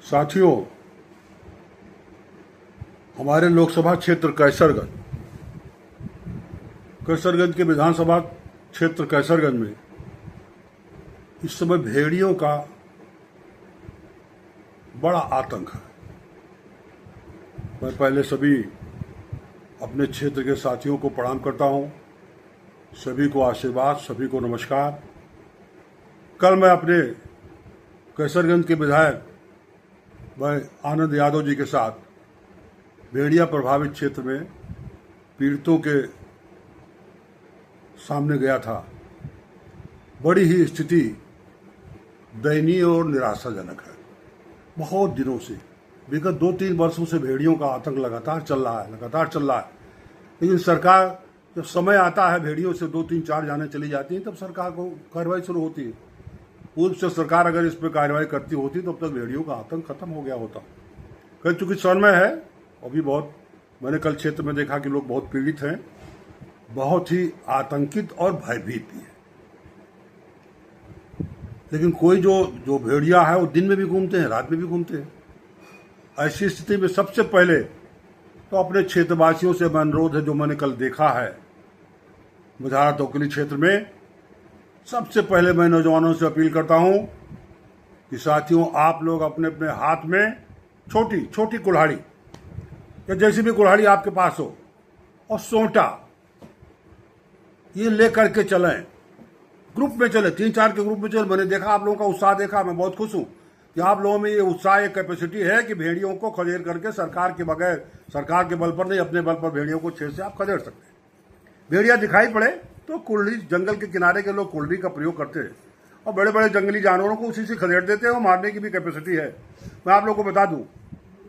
साथियों, हमारे लोकसभा क्षेत्र कैसरगंज के विधानसभा क्षेत्र कैसरगंज में इस समय भेड़ियों का बड़ा आतंक है। मैं पहले सभी अपने क्षेत्र के साथियों को प्रणाम करता हूं, सभी को आशीर्वाद, सभी को नमस्कार। कल मैं अपने कैसरगंज के विधायक भाई आनंद यादव जी के साथ भेड़िया प्रभावित क्षेत्र में पीड़ितों के सामने गया था। बड़ी ही स्थिति दयनीय और निराशाजनक है। बहुत दिनों से, विगत 2-3 वर्षों से भेड़ियों का आतंक लगातार चल रहा है। लेकिन सरकार, जब समय आता है भेड़ियों से 2-3-4 जाने चली जाती हैं, तब सरकार को कार्रवाई शुरू होती है। पूर्व से सरकार अगर इस पर कार्रवाई करती होती तब तक भेड़ियों का आतंक खत्म हो गया होता। कल चूंकि समय है, अभी बहुत, मैंने कल क्षेत्र में देखा कि लोग बहुत पीड़ित हैं, बहुत ही आतंकित और भयभीत भी है। लेकिन कोई जो भेड़िया है वो दिन में भी घूमते हैं, रात में भी घूमते हैं। ऐसी स्थिति में सबसे पहले तो अपने क्षेत्रवासियों से मैं अनुरोध है, जो मैंने कल देखा है बुझारा तोकली क्षेत्र में, सबसे पहले मैं नौजवानों से अपील करता हूं कि साथियों, आप लोग अपने अपने हाथ में छोटी छोटी कुल्हाड़ी या जैसी भी कुल्हाड़ी आपके पास हो और सोंटा ये लेकर के चलें। ग्रुप में चले, 3-4 के ग्रुप में चले। मैंने देखा, आप लोगों का उत्साह देखा, मैं बहुत खुश हूं कि आप लोगों में ये उत्साह, ये कैपेसिटी है कि भेड़ियों को खदेड़ करके सरकार के बगैर, सरकार के बल पर नहीं, अपने बल पर भेड़ियों को छेड़ से आप खदेड़ सकते हैं। भेड़िया दिखाई पड़े तो कुल्हाड़ी, जंगल के किनारे के लोग कुल्हाड़ी का प्रयोग करते हैं और बड़े बड़े जंगली जानवरों को उसी से खदेड़ देते हैं और मारने की भी कैपेसिटी है। मैं आप लोगों को बता दूं,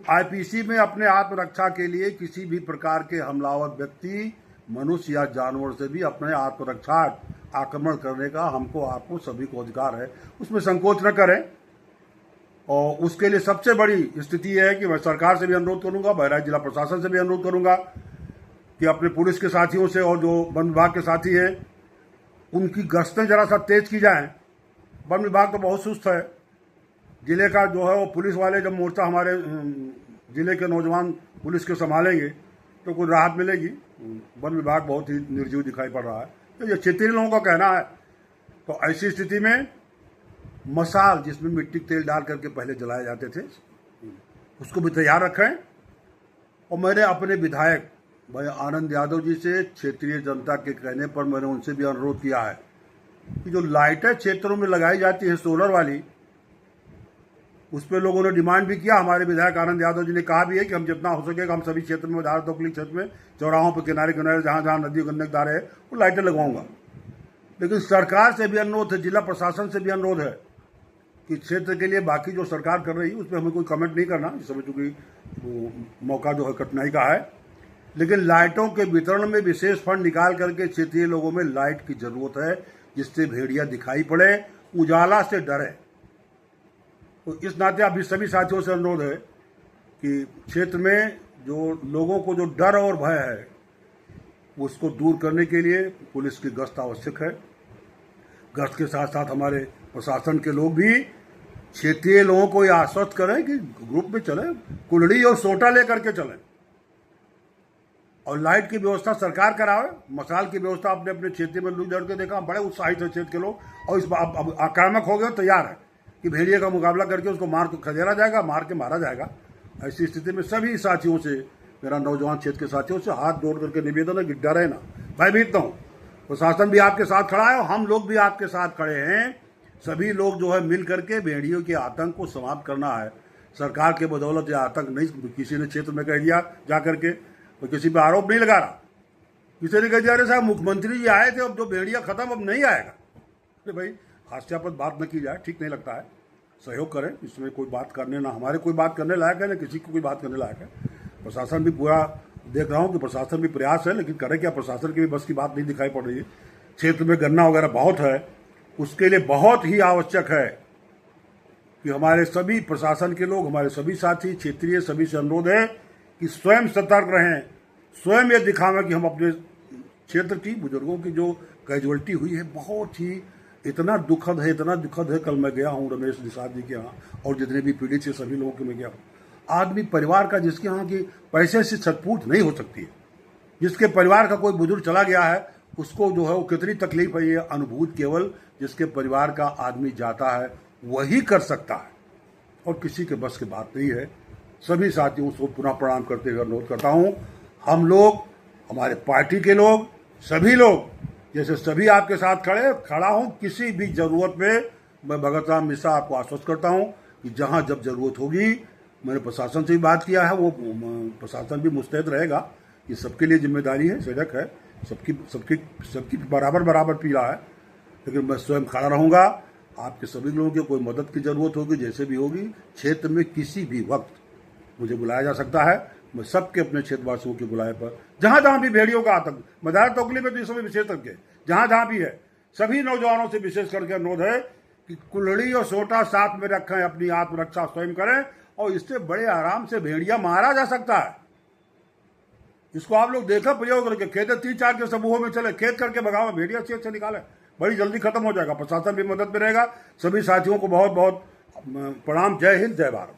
आईपीसी में अपने आत्मरक्षा के लिए किसी भी प्रकार के हमलावर व्यक्ति, मनुष्य या जानवर से भी अपने आत्मरक्षा आक्रमण करने का हमको, आपको सभी को अधिकार है। उसमें संकोच न करें। और उसके लिए सबसे बड़ी स्थिति है कि मैं सरकार से भी अनुरोध करूंगा, बहराइच जिला प्रशासन से भी अनुरोध करूंगा कि अपने पुलिस के साथियों से और जो वन विभाग के साथी हैं उनकी गश्तें जरा सा तेज की जाएं। वन विभाग तो बहुत सुस्त है। जिले का जो है वो पुलिस वाले, जब मोर्चा हमारे जिले के नौजवान पुलिस के संभालेंगे तो कुछ राहत मिलेगी। वन विभाग बहुत ही निर्जीव दिखाई पड़ रहा है, तो ये क्षेत्रीय लोगों का कहना है। तो ऐसी स्थिति में मसाल, जिसमें मिट्टी तेल डाल करके पहले जलाए जाते थे, उसको भी तैयार रखें। और मैंने अपने विधायक भाई आनंद यादव जी से क्षेत्रीय जनता के कहने पर मैंने उनसे भी अनुरोध किया है कि जो लाइटें क्षेत्रों में लगाई जाती हैं सोलर वाली, उस पर लोगों ने डिमांड भी किया। हमारे विधायक आनंद यादव जी ने कहा भी है कि हम जितना हो सकेगा हम सभी क्षेत्र में, बुझारा तोकली क्षेत्र में, चौराहों पर किनारे किनारे जहाँ जहाँ नदी गंदक धारे है वो लाइटें लगवाऊंगा। लेकिन सरकार से भी अनुरोध है, जिला प्रशासन से भी अनुरोध है कि क्षेत्र के लिए बाकी जो सरकार कर रही है उस पर हमें कोई कमेंट नहीं करना, इस समय चूंकि मौका जो है कठिनाई का है। लेकिन लाइटों के वितरण में विशेष फंड निकाल करके क्षेत्रीय लोगों में लाइट की जरूरत है, जिससे भेड़िया दिखाई पड़े, उजाला से डरे। तो इस नाते अभी सभी साथियों से अनुरोध है कि क्षेत्र में जो लोगों को जो डर और भय है उसको दूर करने के लिए पुलिस की गश्त आवश्यक है। गश्त के साथ साथ हमारे प्रशासन के लोग भी क्षेत्रीय लोगों को यह आश्वस्त करें कि ग्रुप में चलें, कुल्हाड़ी और सोटा लेकर के चलें। और लाइट की व्यवस्था सरकार करावे, मसाल की व्यवस्था अपने अपने क्षेत्र में लोग के देखा, बड़े उत्साहित है क्षेत्र के लोग। और इस अब आक्रामक हो गए, तैयार है कि भेड़िए का मुकाबला करके उसको मार को खदेड़ा जाएगा, मार के मारा जाएगा। ऐसी स्थिति में सभी साथियों से, मेरा नौजवान क्षेत्र के साथियों से हाथ जोड़ करके निवेदन है कि डरे ना, भयभीत ना हो। प्रशासन भी आपके साथ खड़ा है और हम लोग भी आपके साथ खड़े हैं। सभी लोग जो है मिल करके भेड़ियों के आतंक को समाप्त करना है। सरकार के बदौलत यह आतंक नहीं किसी ने क्षेत्र में कह दिया जा करके, तो किसी पे आरोप नहीं लगा रहा। किसी ने कह दिया, अरे साहब मुख्यमंत्री जी आए थे, अब जो भेड़िया खत्म, अब नहीं आएगा। अरे भाई, हास्यास्पद बात न की जाए, ठीक नहीं लगता है। सहयोग करें, इसमें कोई बात करने ना हमारे कोई बात करने लायक है, ना किसी को कोई बात करने लायक है। प्रशासन भी पूरा देख रहा हूँ कि प्रशासन भी प्रयास है, लेकिन करे क्या, प्रशासन की भी बस की बात नहीं दिखाई पड़ रही है। क्षेत्र में गन्ना वगैरह बहुत है, उसके लिए बहुत ही आवश्यक है कि हमारे सभी प्रशासन के लोग, हमारे सभी साथी क्षेत्रीय सभी से अनुरोध है कि स्वयं सतर्क रहें, स्वयं ये दिखावें कि हम अपने क्षेत्र की बुजुर्गों की जो कैजुअलिटी हुई है, बहुत ही इतना दुखद है। कल मैं गया हूँ रमेश निषाद जी के यहाँ, और जितने भी पीड़ित से सभी लोगों के मैं गया हूँ। आदमी परिवार का जिसके यहाँ की पैसे से छटपूट नहीं हो सकती है, जिसके परिवार का कोई बुजुर्ग चला गया है, उसको जो है वो कितनी तकलीफ है, ये अनुभूत केवल जिसके परिवार का आदमी जाता है वही कर सकता है, और किसी के बस की बात नहीं है। सभी साथियों को पुनः प्रणाम करते हुए अनुरोध करता हूँ, हम लोग, हमारे पार्टी के लोग, सभी लोग, जैसे सभी आपके साथ खड़ा हूँ, किसी भी जरूरत में मैं भगत राम मिश्रा आपको आश्वस्त करता हूँ कि जहाँ जब जरूरत होगी, मैंने प्रशासन से भी बात किया है, वो प्रशासन भी मुस्तैद रहेगा। ये सबके लिए जिम्मेदारी है, सड़क है, सबकी बराबर पीड़ा है, लेकिन मैं स्वयं खड़ा रहूँगा। आपके सभी लोगों की कोई मदद की जरूरत होगी, जैसे भी होगी, क्षेत्र में किसी भी वक्त मुझे बुलाया जा सकता है। मैं सबके अपने क्षेत्रवासियों के बुलाए पर जहां जहां भी भेड़ियों का आतंक, मदार टोकली में तो इस समय विशेष करके जहां जहां भी है, सभी नौजवानों से विशेष करके अनुरोध है कि कुल्हड़ी और सोटा साथ में रखें, अपनी आत्मरक्षा स्वयं करें, और इससे बड़े आराम से भेड़िया मारा जा सकता है। इसको आप लोग देखा प्रयोग करके, खेत 3-4 के समूहों में चले, खेत करके भगाओ, भेड़िया चेत से निकाले, बड़ी जल्दी खत्म हो जाएगा। प्रशासन भी मदद में रहेगा। सभी साथियों को बहुत बहुत प्रणाम। जय हिंद, जय भारत।